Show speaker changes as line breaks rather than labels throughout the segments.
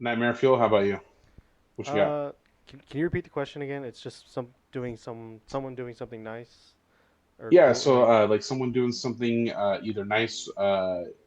Nitemarefuel, how about you? What you got?
Uh, can you repeat the question again? It's just someone doing something nice or
Yeah,
cool
so
or
like someone doing something either nice,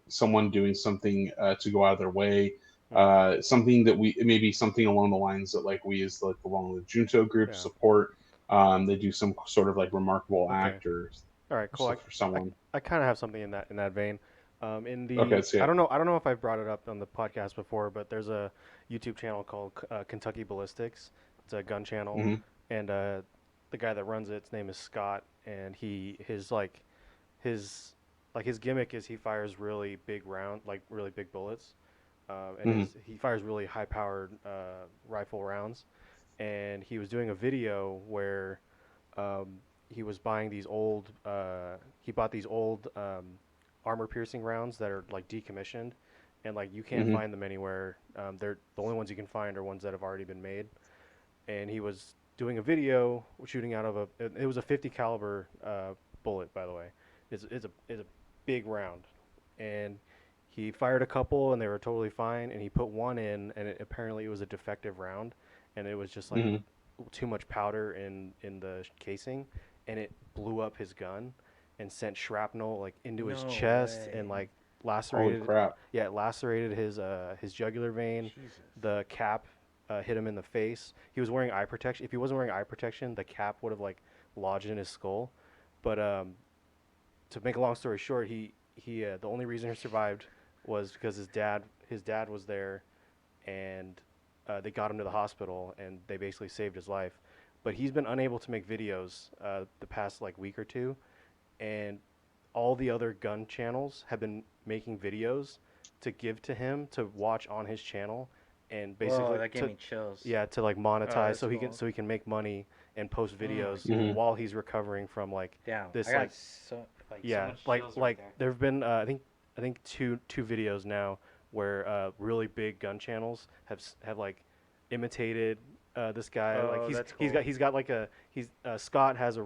someone doing something to go out of their way,
hmm
something that we maybe something along the lines that like we as like along the Junto group
yeah.
support. They do some sort of like remarkable
Okay.
act or
All right. Cool.
stuff for
I,
someone.
I kind of have something in that vein. In
Okay,
the
let's see
I
it.
don't know if I've brought it up on the podcast before, but there's a YouTube channel called Kentucky Ballistics. It's a gun channel,
Hmm.
and the guy that runs it, his name is Scott, and his his gimmick is he fires really big really big bullets, and
Hmm.
his he fires really high powered rifle rounds. And he was doing a video where he was buying these old he bought these old armor piercing rounds that are like decommissioned, and like you can't
Hmm.
find them anywhere. They're the only ones you can find are ones that have already been made. And he was doing a video shooting out of it was a 50 caliber bullet, by the way. It's a big round, and he fired a couple and they were totally fine, and he put one in, and apparently it was a defective round, and it was just like
Hmm.
too much powder in the casing, and it blew up his gun and sent shrapnel like into his
No
chest and
way.
like
Holy
lacerated
crap!
yeah, it lacerated his jugular vein.
Jesus.
The cap hit him in the face. He was wearing eye protection. If he wasn't wearing eye protection, the cap would have like lodged in his skull. But to make a long story short, he the only reason he survived was because his dad was there, and they got him to the hospital, and they basically saved his life. But he's been unable to make videos the past like week or two, and all the other gun channels have been making videos to give to him to watch on his channel, and
Whoa,
basically
that gave
to
me chills.
yeah, to like
Oh,
monetize
that's cool.
so he can make money and post
Oh my
videos
Hmm.
god.
while he's recovering from like
Damn, I
this
got
like
so
yeah,
much chills right
like
there.
there've been I think two videos now where really big gun channels have like imitated this guy. Like
Oh, that's cool.
he's got like a he's Scott has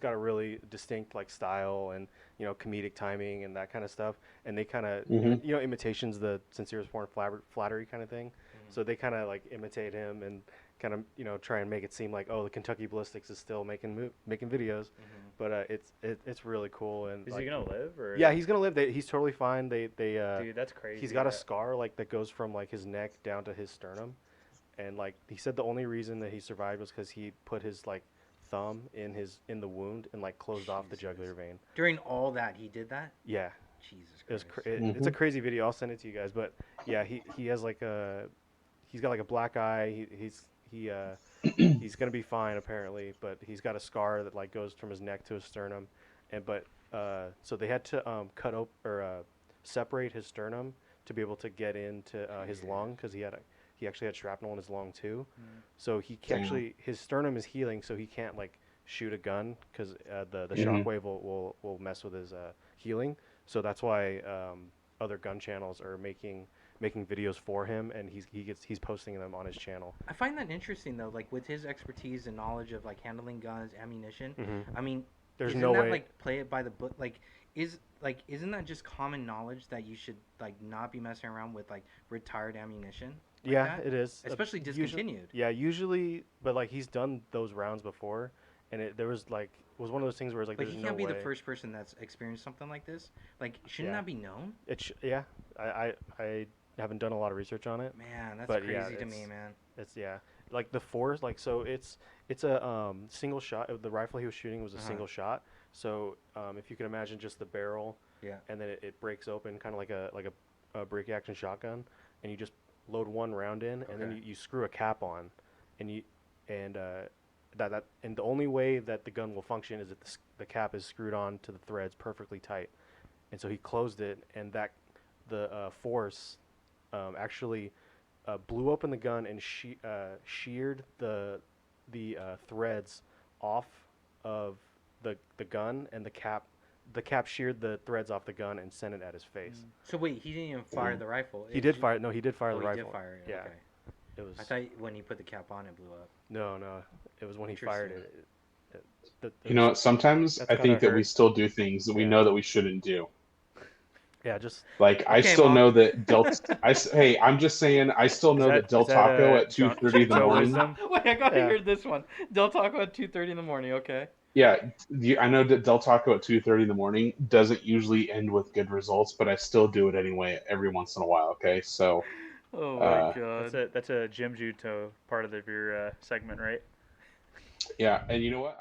got a really distinct like style and comedic timing and that kind of stuff. And they kind of
Hmm.
imitations the sincerest form of flattery kind of thing.
Mhm.
So they kind of like imitate him and kind of try and make it seem like, oh, the Kentucky Ballistics is still making videos,
Mhm.
but it's really cool. And
Is he
like,
gonna live
yeah,
or?
he's gonna live. He's totally fine.
Dude, that's
He's
crazy.
got a scar like that goes from like his neck down to his sternum, and like he said the only reason that he survived was because he put his like thumb in the wound and like closed off the jugular
Jesus.
vein.
During all that, he did that.
Yeah,
Jesus Christ.
it's a
Hmm.
crazy video. I'll send it to you guys. But yeah, he has like he's got like a black eye. He's gonna be fine apparently, but he's got a scar that like goes from his neck to his sternum, and but so they had to cut op or separate his sternum to be able to get into his lung because he actually had shrapnel in his lung too.
Mm.
So
Damn.
actually his sternum is healing, so he can't like shoot a gun because the
Hmm.
shockwave will mess with his healing. So that's why other gun channels are making videos for him, and he's posting them on his channel.
I find that interesting though, like with his expertise and knowledge of like handling guns, ammunition.
hmm
I mean,
There's
isn't
no
that
way.
like play it by the book? Isn't that just common knowledge that you should like not be messing around with like retired ammunition like
Yeah,
that,
it is.
especially
Usually,
discontinued?
yeah, usually, but like he's done those rounds before, and there was like it was one of those things where it's like
Like
there's
he
no
can't be the
way.
first person that's experienced something like this. Like, shouldn't
Yeah,
that be known?
yeah. I haven't done a lot of research on it,
Man, that's
but yeah,
crazy to me, man.
it's yeah, like the force, like so it's a single shot. The rifle he was shooting was a
Uh huh.
single shot. So if you can imagine just the barrel,
Yeah.
and then it breaks open, kind of like a break action shotgun, and you just load one round in, and then
Okay.
you screw a cap on, and you and and the only way that the gun will function is that the cap is screwed on to the threads perfectly tight. And so he closed it, and that the force actually blew open the gun and sheared the threads off of the gun, and the cap sheared the threads off the gun and sent it at his face.
So wait, he didn't even fire
Damn.
the rifle.
He
It
did fire. No, he did fire
Oh,
the
he did
rifle.
fire it.
Yeah,
Okay.
it was.
I thought when he put the cap on, it blew up.
No. It was when he fired
Interesting.
it. It
You know,
was.
sometimes
That's
I
gotta
think that we
hurt.
still do things that we
Yeah.
know that we shouldn't do.
Yeah, just
Like I
Okay,
still
Mom.
know that hey, I'm just saying I still know that Del
is that
Taco at 2:30 in the
Junto
morning.
wisdom?
Wait, I gotta
yeah.
hear this one. Del Taco at 2:30 in the morning. Okay.
Yeah, I know that Del Taco at 2:30 in the morning doesn't usually end with good results, but I still do it anyway every once in a while. Okay, so
Oh my
uh,
That's
god.
a Jim Junto part of your segment, right?
yeah, and you know what?